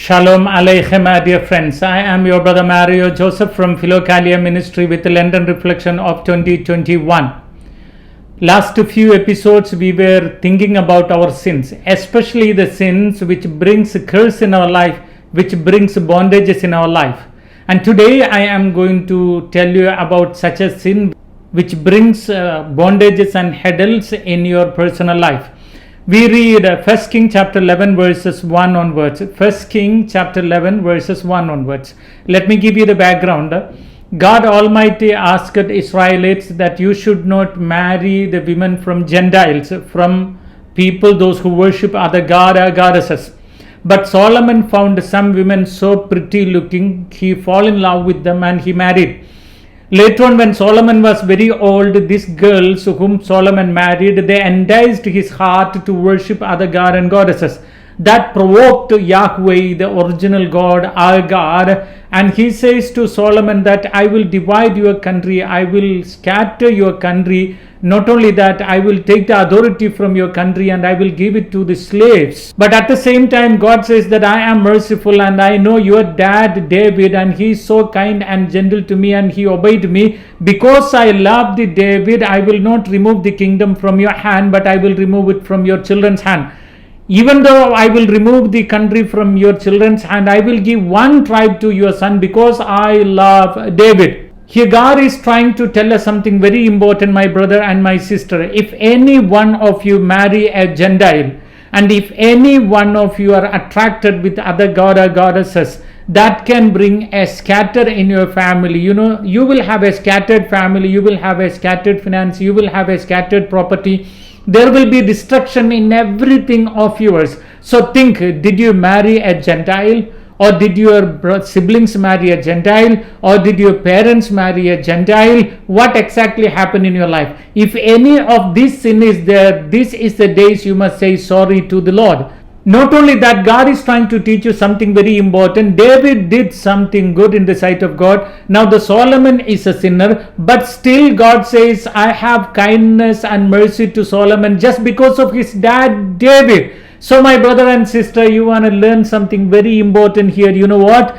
Shalom Aleichem, my dear friends. I am your brother Mario Joseph from Philokalia Ministry with the London Reflection of 2021. Last few episodes we were thinking about our sins, especially the sins which brings curse in our life, which brings bondages in our life. And today I am going to tell you about such a sin which brings bondages and hurdles in your personal life. We read 1 King chapter 11 verses 1 onwards. 1 King chapter 11 verses 1 onwards. Let me give you the background. God Almighty asked Israelites that you should not marry the women from Gentiles, from people, those who worship other goddesses. But Solomon found some women so pretty looking, he fell in love with them and he married. Later on, when Solomon was very old, these girls whom Solomon married, they enticed his heart to worship other gods and goddesses. That provoked Yahweh, the original God, our God, and he says to Solomon that I will divide your country, I will scatter your country. Not only that, I will take the authority from your country and I will give it to the slaves. But at the same time, God says that I am merciful and I know your dad David, and he is so kind and gentle to me and he obeyed me. Because I loved David, I will not remove the kingdom from your hand, but I will remove it from your children's hand. Even though I will remove the country from your children's hand, I will give one tribe to your son because I love David. Here God is trying to tell us something very important, my brother and my sister. If any one of you marry a Gentile, and if any one of you are attracted with other god or goddesses, that can bring a scatter in your family. You know, you will have a scattered family, you will have a scattered finance, you will have a scattered property. There will be destruction in everything of yours. So think, did you marry a Gentile? Or did your siblings marry a Gentile? Or did your parents marry a Gentile? What exactly happened in your life? If any of this sin is there, this is the days you must say sorry to the Lord. Not only that, God is trying to teach you something very important. David did something good in the sight of God. Now the Solomon is a sinner, but still God says, I have kindness and mercy to Solomon just because of his dad David. So my brother and sister, you want to learn something very important here. You know what?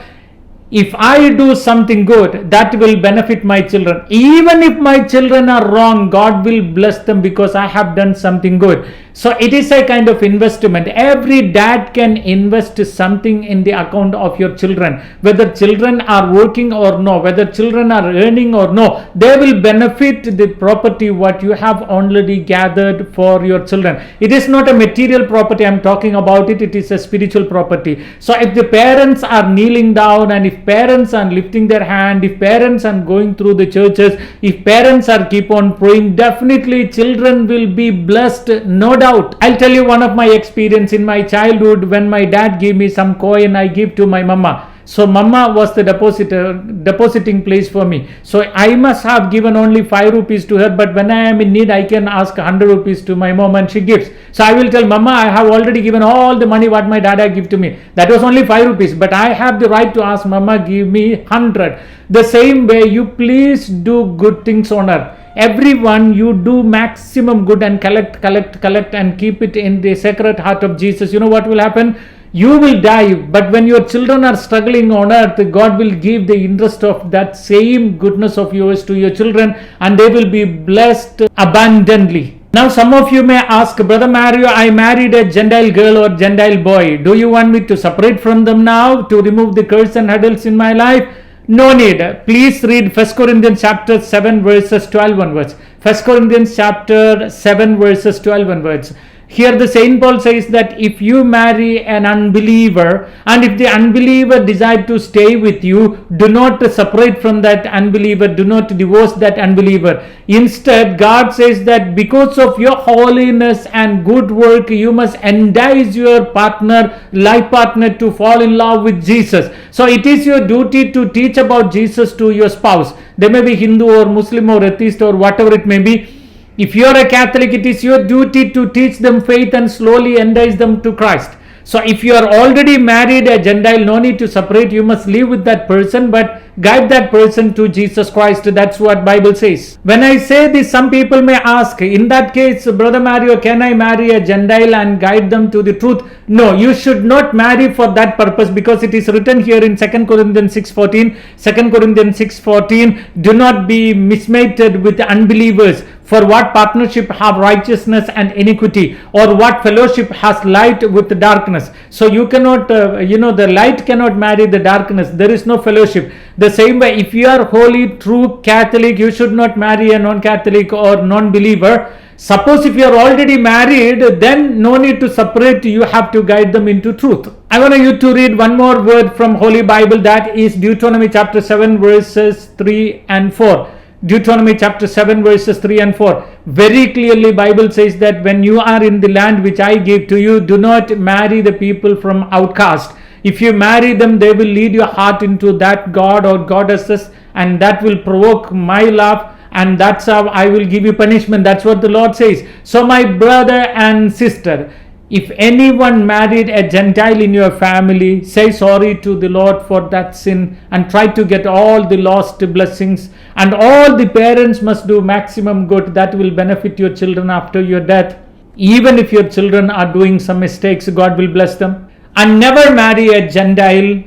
If I do something good, that will benefit my children. Even if my children are wrong, God will bless them because I have done something good. So it is a kind of investment. Every dad can invest something in the account of your children. Whether children are working or no, whether children are earning or no, they will benefit the property what you have already gathered for your children. It is not a material property I'm talking about it is a spiritual property. So if the parents are kneeling down, and if parents are lifting their hand, if parents are going through the churches, if parents are keep on praying, definitely children will be blessed, no doubt. I'll tell you one of my experience in my childhood. When my dad gave me some coin, I give to my mama. So mama was the depositing place for me. So I must have given only 5 rupees to her, but when I am in need, I can ask 100 rupees to my mom and she gives. So I will tell mama, I have already given all the money what my dad give to me. That was only 5 rupees, but I have the right to ask mama, give me 100. The same way, you please do good things on earth. Everyone, you do maximum good and collect and keep it in the sacred heart of Jesus. You know what will happen? You will die, but when your children are struggling on earth, God will give the interest of that same goodness of yours to your children, and they will be blessed abundantly. Now some of you may ask, Brother Mario, I married a Gentile girl or Gentile boy. Do you want me to separate from them now to remove the curse and hurdles in my life? No need. Please read 1 Corinthians chapter 7 verses 12 onwards. 1 Corinthians chapter 7 verses 12 onwards. Here the Saint Paul says that if you marry an unbeliever, and if the unbeliever decide to stay with you, do not separate from that unbeliever, do not divorce that unbeliever. Instead, God says that because of your holiness and good work, you must entice your partner, life partner, to fall in love with Jesus. So it is your duty to teach about Jesus to your spouse. They may be Hindu or Muslim or atheist or whatever it may be. If you are a Catholic, it is your duty to teach them faith and slowly entice them to Christ. So if you are already married a Gentile, no need to separate. You must live with that person, but guide that person to Jesus Christ. That's what Bible says. When I say this, some people may ask, in that case, Brother Mario, can I marry a Gentile and guide them to the truth? No, you should not marry for that purpose, because it is written here in 2 Corinthians 6:14. 2 Corinthians 6:14, do not be mismated with unbelievers. For what partnership have righteousness and iniquity, or what fellowship has light with the darkness? So you cannot, the light cannot marry the darkness. There is no fellowship. The same way, if you are holy, true Catholic, you should not marry a non-Catholic or non-believer. Suppose if you are already married, then no need to separate. You have to guide them into truth. I want you to read one more word from Holy Bible, that is Deuteronomy chapter 7 verses 3 and 4. Deuteronomy chapter 7 verses 3 and 4. Very clearly Bible says that when you are in the land which I gave to you, do not marry the people from outcast. If you marry them, they will lead your heart into that god or goddesses, and that will provoke my love, and that's how I will give you punishment. That's what the Lord says. So my brother and sister, if anyone married a Gentile in your family, say sorry to the Lord for that sin and try to get all the lost blessings. And all the parents must do maximum good that will benefit your children after your death. Even if your children are doing some mistakes, God will bless them. And never marry a Gentile,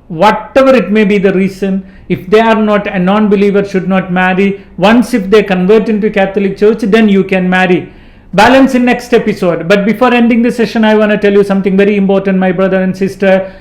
whatever it may be the reason. If they are not a non-believer, should not marry. Once if they convert into Catholic Church, then you can marry. Balance in next episode. But before ending the session, I want to tell you something very important, my brother and sister.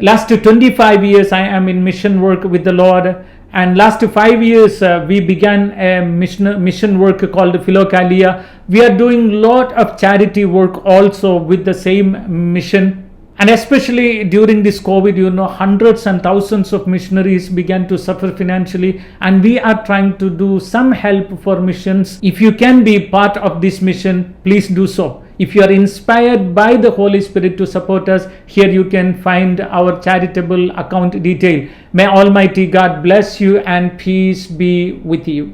Last 25 years I am in mission work with the Lord, and last 5 years we began a mission work called Philokalia. We are doing lot of charity work also with the same mission. And especially during this COVID, hundreds and thousands of missionaries began to suffer financially, and we are trying to do some help for missions. If you can be part of this mission, please do so. If you are inspired by the Holy Spirit to support us, here you can find our charitable account detail. May Almighty God bless you and peace be with you.